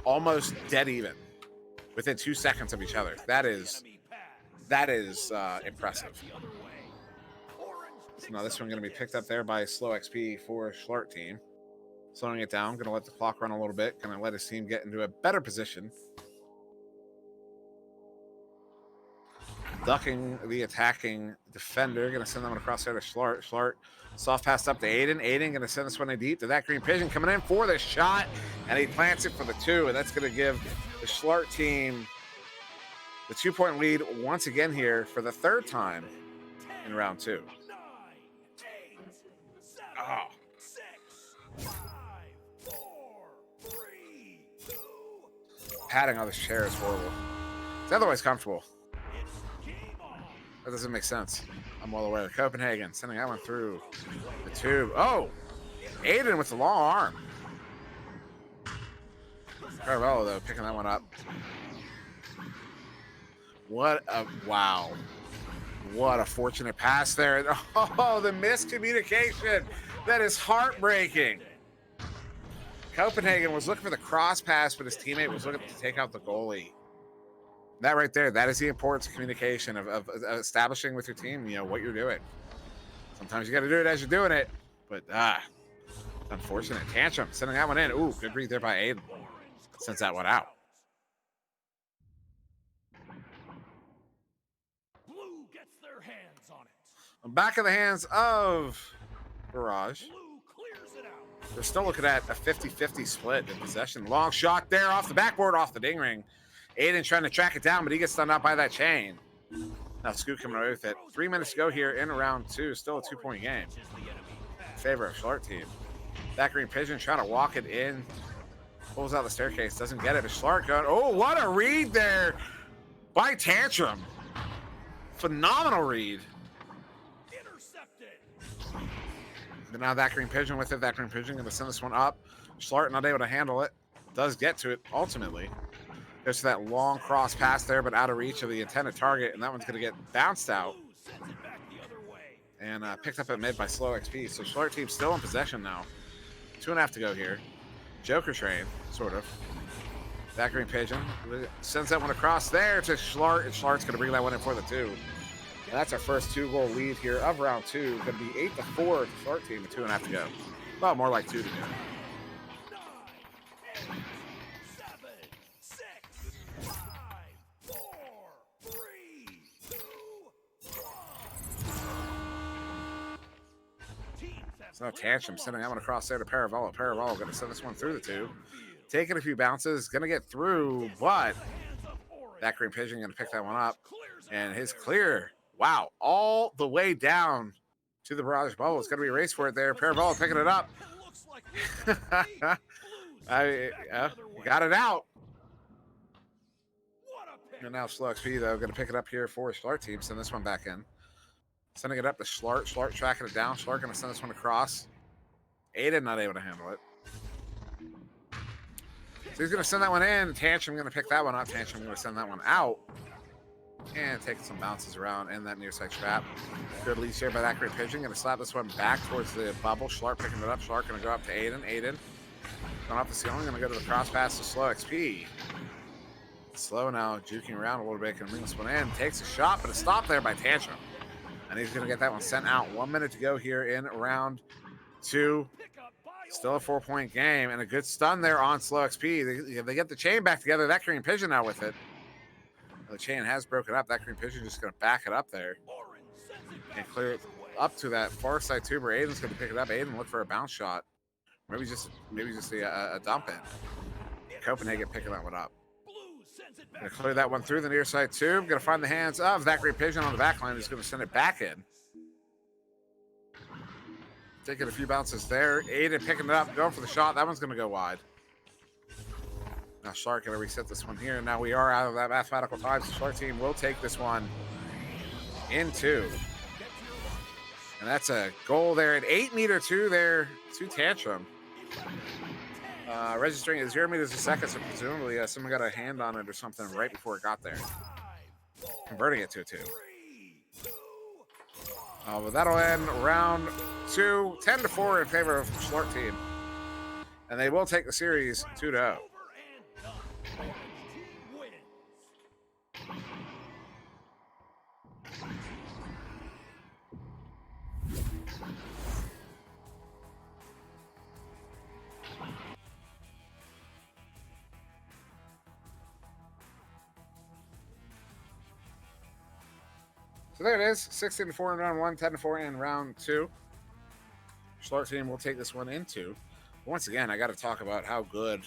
Almost dead even. Within 2 seconds of each other. That is impressive. So now this one going to be picked up there by slow XP for Schlart team. Slowing it down, going to let the clock run a little bit, going to let his team get into a better position. Ducking the attacking defender, going to send them across there to Schlart. Schlart soft pass up to Aiden. Aiden going to send this one in deep to that green pigeon coming in for the shot, and he plants it for the 2, and that's going to give the Schlart team the 2-point lead once again here for the 3rd time in round 2. 9, 8, 7, Oh. 6, 5, 4, 3, 2, 1. Padding on this chair is horrible. It's otherwise comfortable. It's game on. That doesn't make sense. I'm well aware. Copenhagen sending that one through the tube. Oh, Aiden with the long arm. Carvalho, though, picking that one up. What a fortunate pass there. Oh, the miscommunication. That is heartbreaking. Copenhagen was looking for the cross pass, but his teammate was looking to take out the goalie. That right there, that is the importance of communication, of establishing with your team, what you're doing. Sometimes you got to do it as you're doing it, but unfortunate. Tantrum sending that one in. Ooh, good read there by Aiden. Sends that one out. Blue gets their hands on it. I'm back in the hands of Barrage. Blue clears it out. We're still looking at a 50-50 split in possession. Long shot there off the backboard, off the ding ring. Aiden trying to track it down, but he gets stunned out by that chain. Now Scoot coming away with it. 3 minutes to go here in round 2. Still a 2-point game in favor of Schlart team. That green pigeon trying to walk it in. Pulls out the staircase. Doesn't get it, but Schlart going. Oh, what a read there by Tantrum. Phenomenal read. Intercepted. But now that green pigeon with it. That green pigeon going to send this one up. Schlart not able to handle it. Does get to it ultimately. Goes to that long cross pass there, but out of reach of the intended target, and that one's going to get bounced out. Blue sends it back the other way. And picked up at mid by slow XP. So Schlart team still in possession now. 2.5 to go here. Joker train, sort of. That green pigeon sends that one across there to Schlart, and Schlart's going to bring that one in for the 2. And that's our first 2-goal lead here of round 2. Going to be 8-4 to Schlart team with 2.5 to go. Well, more like 2 to go. 9, 8, 7, 6, 5, 4, 3, 2, 1. Teams have So now Tantrum sending that one across there to Paravollo. Paravollo going to send this one through the two. Taking a few bounces, going to get through, but that Green Pigeon going to pick that one up. And his clear, wow, all the way down to the Barrage bubble. It's going to be a race for it there. Paravollo picking it up. Got it out. And now Slow XP, though, going to pick it up here for Schlart team. Send this one back in. Sending it up to Schlart. Schlart tracking it down. Schlart going to send this one across. Aiden not able to handle it. So he's going to send that one in. Tantrum going to pick that one up. Tantrum going to send that one out. And taking some bounces around in that near side trap. Good lead here by that Green Pigeon. Going to slap this one back towards the bubble. Schlart picking it up. Schlart going to go up to Aiden. Aiden going up the ceiling. Going to go to the cross pass to Slow XP. Slow now, juking around a little bit. Can bring this one in. Takes a shot, but a stop there by Tantrum. And he's going to get that one sent out. 1 minute to go here in round 2. Still a 4-point game. And a good stun there on Slow XP. They get the chain back together. That Green Pigeon now with it. The chain has broken up. That Green Pigeon just going to back it up there. And clear it up to that far side tuber. Aiden's going to pick it up. Aiden look for a bounce shot. Maybe just a dump in. Copenhagen picking that one up. Gonna clear that one through the near side tube. Gonna find the hands of that Green Pigeon on the back line. He's gonna send it back in. Taking a few bounces there. Aiden picking it up, going for the shot. That one's gonna go wide. Now Schlart gonna reset this one here. Now we are out of that mathematical time. So Schlart team will take this one in 2. And that's a goal there at 8m2 there to Tantrum. Registering at 0 meters a second, so presumably someone got a hand on it or something right before it got there. Converting it to a 2. But that'll end round 2, 10-4 in favor of Schlart team. And they will take the series 2-0. So there it is, 16-4 in round 1, 10-4 in round 2. Schlart team will take this one in 2. Once again, I got to talk about how good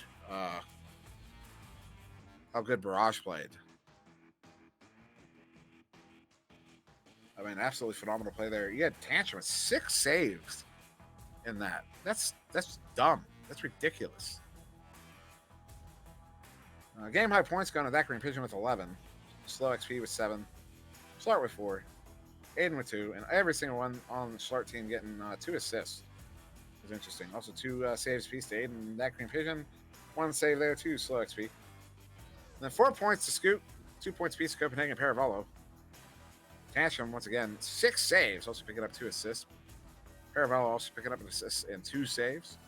Barrage played. I mean, absolutely phenomenal play there. You had Tantrum with 6 saves in that. That's dumb. That's ridiculous. Game high points going to that Green Pigeon with 11. Slow XP with 7. Schlart with 4, Aiden with 2, and every single one on the Schlart team getting 2 assists. It was interesting. Also 2 saves piece to Aiden. That Green Pigeon, 1 save there, 2 Slow XP. And then 4 points to Scoot, 2 points piece to Copenhagen and Paravollo. Tantrum, once again, 6 saves, also picking up 2 assists. Paravollo also picking up an assist and 2 saves.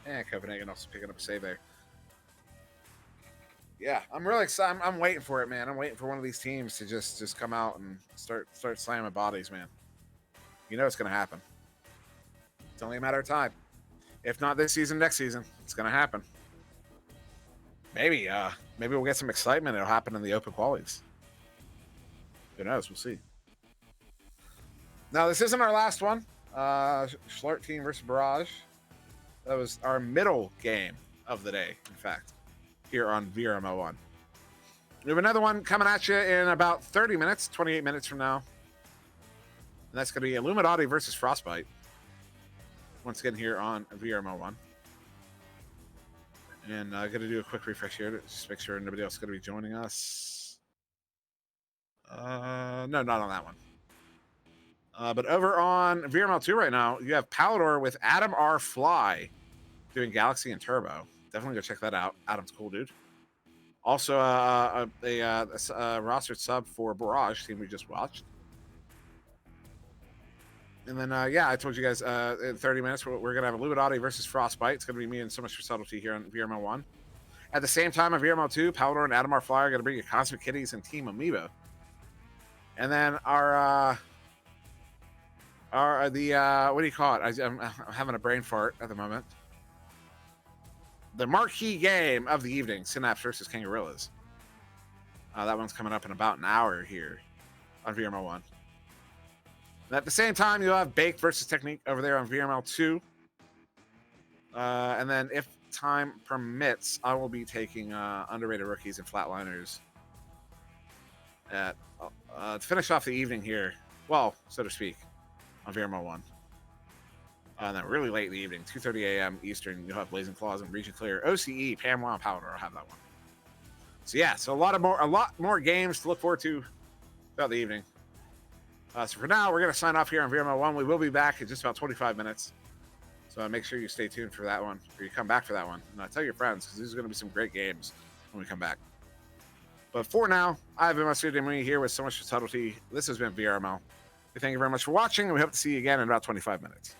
And Copenhagen also picking up a save there. Yeah, I'm really excited. I'm waiting for it, man. I'm waiting for one of these teams to just come out and start slamming bodies, man. You know it's going to happen. It's only a matter of time. If not this season, next season, it's going to happen. Maybe we'll get some excitement. It'll happen in the open qualies. Who knows? We'll see. Now, this isn't our last one. Schlart team versus Barrage. That was our middle game of the day, in fact, here on VRML 1. We have another one coming at you in about 30 minutes, 28 minutes from now. And that's going to be Illuminati versus Frostbite. Once again here on VRML 1. And I'm going to do a quick refresh here to just make sure nobody else is going to be joining us. No, not on that one. But over on VRML 2 right now, you have Palador with Adam R. Fly doing Galaxy and Turbo. Definitely go check that out. Adam's cool, dude. Also, a rostered sub for Barrage, team we just watched. And then, yeah, I told you guys in 30 minutes, we're going to have Illuminati versus Frostbite. It's going to be me and So Much for Subtlety here on VRML 1. At the same time on VRML 2, Palador and Adam R. Fly are going to bring you Cosmic Kitties and Team Amiibo. And then our what do you call it? I'm having a brain fart at the moment. The marquee game of the evening, Synapse versus Kangarillas. That one's coming up in about an hour here on VRML 1. And at the same time, you'll have Baked versus Technique over there on VRML 2. And then if time permits, I will be taking underrated rookies and flatliners at to finish off the evening here. Well, so to speak, on VRML 1. And then really late in the evening, 2:30 a.m. Eastern, you'll have Blazing Claws and Region Clear. OCE, Pamela Powder, I'll have that one. So yeah, so a lot more games to look forward to throughout the evening. So for now, we're going to sign off here on VRML 1. We will be back in just about 25 minutes. So make sure you stay tuned for that one, or you come back for that one. And tell your friends, because these are going to be some great games when we come back. But for now, I've been SirDimwi here with So Much for Subtlety. This has been VRML. We thank you very much for watching, and we hope to see you again in about 25 minutes.